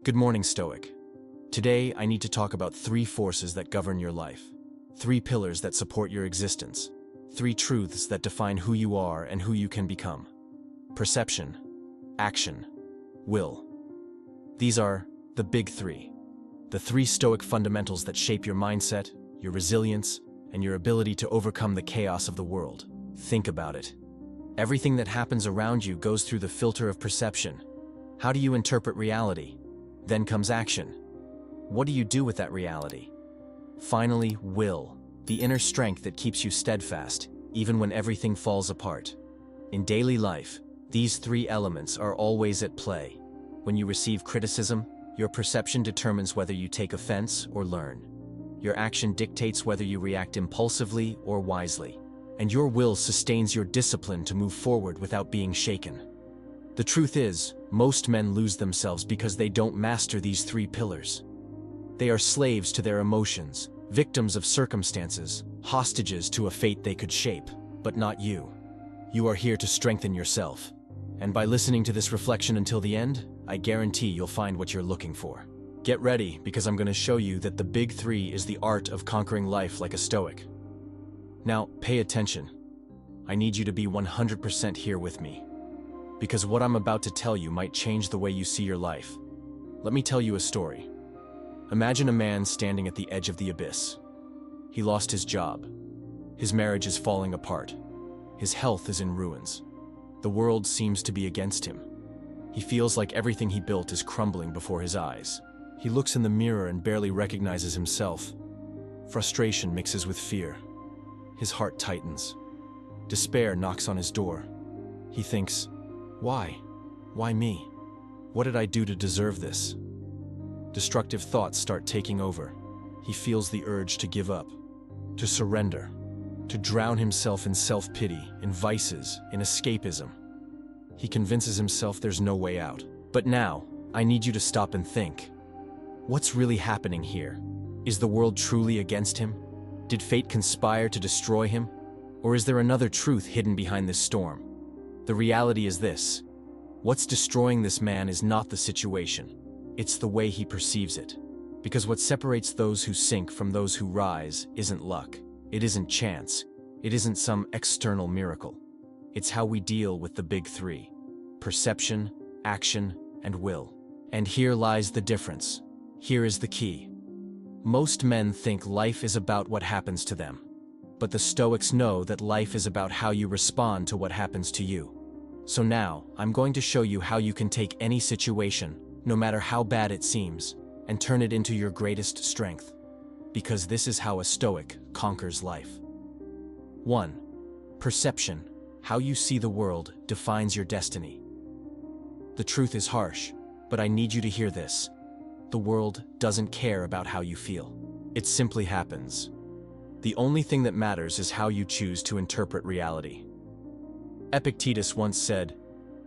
Good morning, Stoic. Today, I need to talk about three forces that govern your life. Three pillars that support your existence. Three truths that define who you are and who you can become. Perception, action, will. These are the big three. The three Stoic fundamentals that shape your mindset, your resilience, and your ability to overcome the chaos of the world. Think about it. Everything that happens around you goes through the filter of perception. How do you interpret reality? Then comes action. What do you do with that reality? Finally, will, the inner strength that keeps you steadfast, even when everything falls apart. In daily life, these three elements are always at play. When you receive criticism, your perception determines whether you take offense or learn. Your action dictates whether you react impulsively or wisely. And your will sustains your discipline to move forward without being shaken. The truth is, most men lose themselves because they don't master these three pillars. They are slaves to their emotions, victims of circumstances, hostages to a fate they could shape, but not you. You are here to strengthen yourself. And by listening to this reflection until the end, I guarantee you'll find what you're looking for. Get ready, because I'm going to show you that the big three is the art of conquering life like a Stoic. Now, pay attention. I need you to be 100% here with me. Because what I'm about to tell you might change the way you see your life. Let me tell you a story. Imagine a man standing at the edge of the abyss. He lost his job. His marriage is falling apart. His health is in ruins. The world seems to be against him. He feels like everything he built is crumbling before his eyes. He looks in the mirror and barely recognizes himself. Frustration mixes with fear. His heart tightens. Despair knocks on his door. He thinks, why? Why me? What did I do to deserve this? Destructive thoughts start taking over. He feels the urge to give up, to surrender, to drown himself in self-pity, in vices, in escapism. He convinces himself there's no way out. But now, I need you to stop and think. What's really happening here? Is the world truly against him? Did fate conspire to destroy him? Or is there another truth hidden behind this storm? The reality is this. What's destroying this man is not the situation. It's the way he perceives it. Because what separates those who sink from those who rise isn't luck. It isn't chance. It isn't some external miracle. It's how we deal with the big three: perception, action, and will. And here lies the difference. Here is the key. Most men think life is about what happens to them. But the Stoics know that life is about how you respond to what happens to you. So now, I'm going to show you how you can take any situation, no matter how bad it seems, and turn it into your greatest strength. Because this is how a Stoic conquers life. 1. Perception. How you see the world defines your destiny. The truth is harsh, but I need you to hear this. The world doesn't care about how you feel. It simply happens. The only thing that matters is how you choose to interpret reality. Epictetus once said,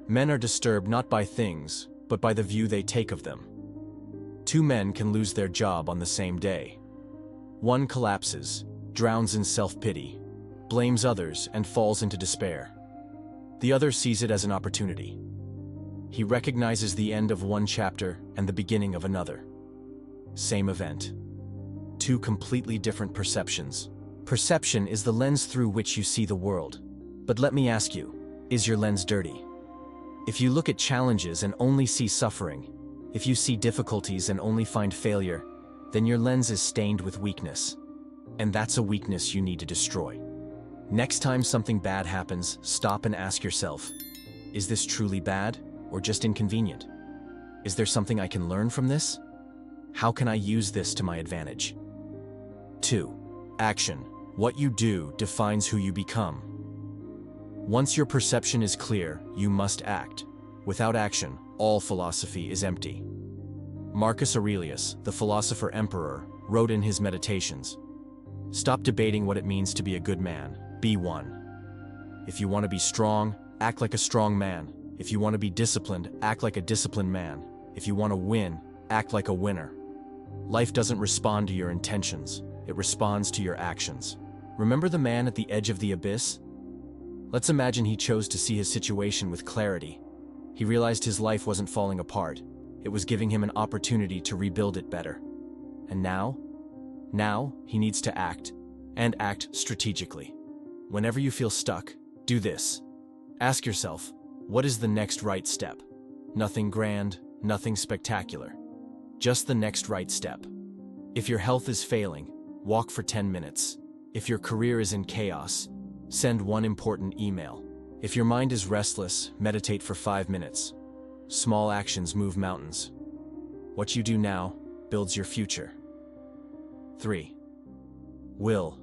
"Men are disturbed not by things, but by the view they take of them." Two men can lose their job on the same day. One collapses, drowns in self-pity, blames others, and falls into despair. The other sees it as an opportunity. He recognizes the end of one chapter and the beginning of another. Same event. Two completely different perceptions. Perception is the lens through which you see the world. But let me ask you, is your lens dirty? If you look at challenges and only see suffering, if you see difficulties and only find failure, then your lens is stained with weakness. And that's a weakness you need to destroy. Next time something bad happens, stop and ask yourself, is this truly bad or just inconvenient? Is there something I can learn from this? How can I use this to my advantage? 2. Action. What you do defines who you become. Once your perception is clear, you must act. Without action, all philosophy is empty. Marcus Aurelius, the philosopher emperor, wrote in his Meditations, "Stop debating what it means to be a good man. Be one. If you want to be strong, act like a strong man. If you want to be disciplined, act like a disciplined man. If you want to win, act like a winner." Life doesn't respond to your intentions. It responds to your actions. Remember the man at the edge of the abyss? Let's imagine he chose to see his situation with clarity. He realized his life wasn't falling apart. It was giving him an opportunity to rebuild it better. And now he needs to act, and act strategically. Whenever you feel stuck, do this. Ask yourself, what is the next right step? Nothing grand, nothing spectacular. Just the next right step. If your health is failing, walk for 10 minutes. If your career is in chaos, send one important email. If your mind is restless, meditate for 5 minutes. Small actions move mountains. What you do now builds your future. 3. Will,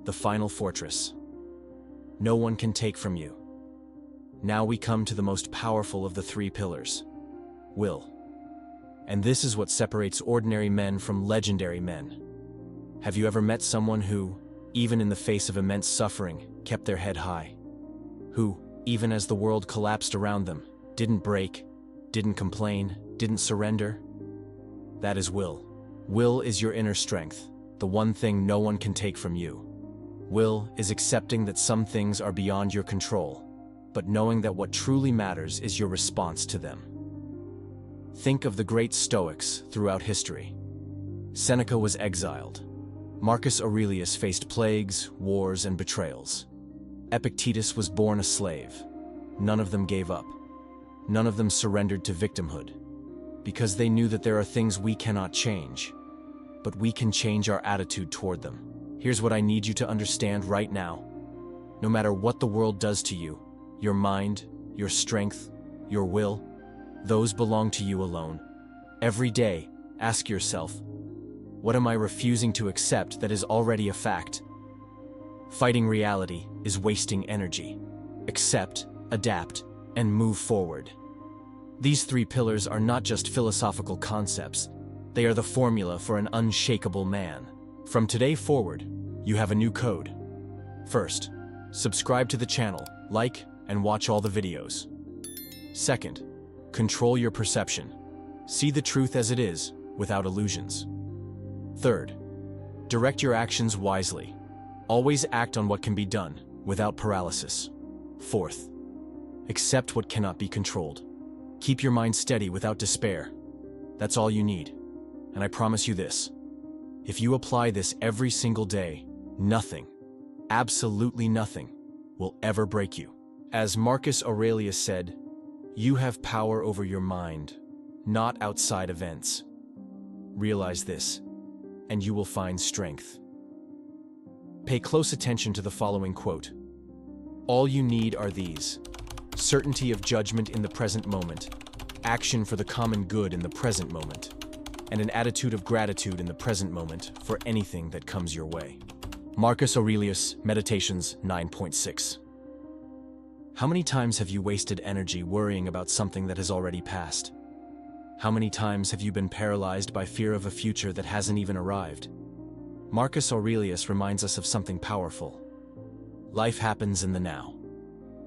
the final fortress. No one can take from you. Now we come to the most powerful of the 3 pillars. Will. And this is what separates ordinary men from legendary men. Have you ever met someone who, even in the face of immense suffering, kept their head high? Who, even as the world collapsed around them, didn't break, didn't complain, didn't surrender? That is will. Will is your inner strength, the one thing no one can take from you. Will is accepting that some things are beyond your control, but knowing that what truly matters is your response to them. Think of the great Stoics throughout history. Seneca was exiled. Marcus Aurelius faced plagues, wars, and betrayals. Epictetus was born a slave. None of them gave up. None of them surrendered to victimhood, because they knew that there are things we cannot change, but we can change our attitude toward them. Here's what I need you to understand right now. No matter what the world does to you, your mind, your strength, your will, those belong to you alone. Every day, ask yourself, what am I refusing to accept that is already a fact? Fighting reality is wasting energy. Accept, adapt, and move forward. These 3 pillars are not just philosophical concepts. They are the formula for an unshakable man. From today forward, you have a new code. First, subscribe to the channel, like, and watch all the videos. Second, control your perception. See the truth as it is, without illusions. Third, direct your actions wisely. Always act on what can be done, without paralysis. Fourth, accept what cannot be controlled. Keep your mind steady without despair. That's all you need. And I promise you this. If you apply this every single day, nothing, absolutely nothing, will ever break you. As Marcus Aurelius said, you have power over your mind, not outside events. Realize this, and you will find strength. Pay close attention to the following quote. All you need are these: certainty of judgment in the present moment, action for the common good in the present moment, and an attitude of gratitude in the present moment for anything that comes your way. Marcus Aurelius, Meditations 9.6. How many times have you wasted energy worrying about something that has already passed? How many times have you been paralyzed by fear of a future that hasn't even arrived? Marcus Aurelius reminds us of something powerful. Life happens in the now.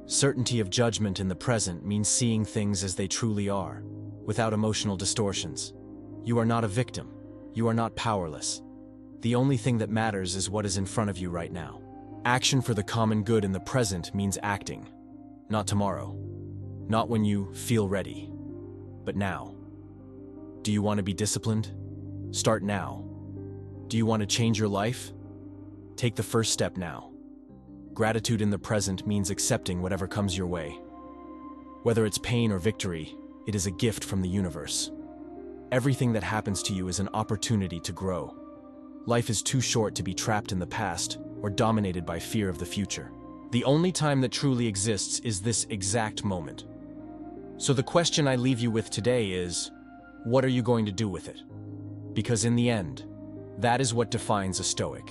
Certainty of judgment in the present means seeing things as they truly are, without emotional distortions. You are not a victim. You are not powerless. The only thing that matters is what is in front of you right now. Action for the common good in the present means acting. Not tomorrow. Not when you feel ready. But now. Do you want to be disciplined? Start now. Do you want to change your life? Take the first step now. Gratitude in the present means accepting whatever comes your way. Whether it's pain or victory, it is a gift from the universe. Everything that happens to you is an opportunity to grow. Life is too short to be trapped in the past or dominated by fear of the future. The only time that truly exists is this exact moment. So the question I leave you with today is, what are you going to do with it? Because in the end, that is what defines a Stoic.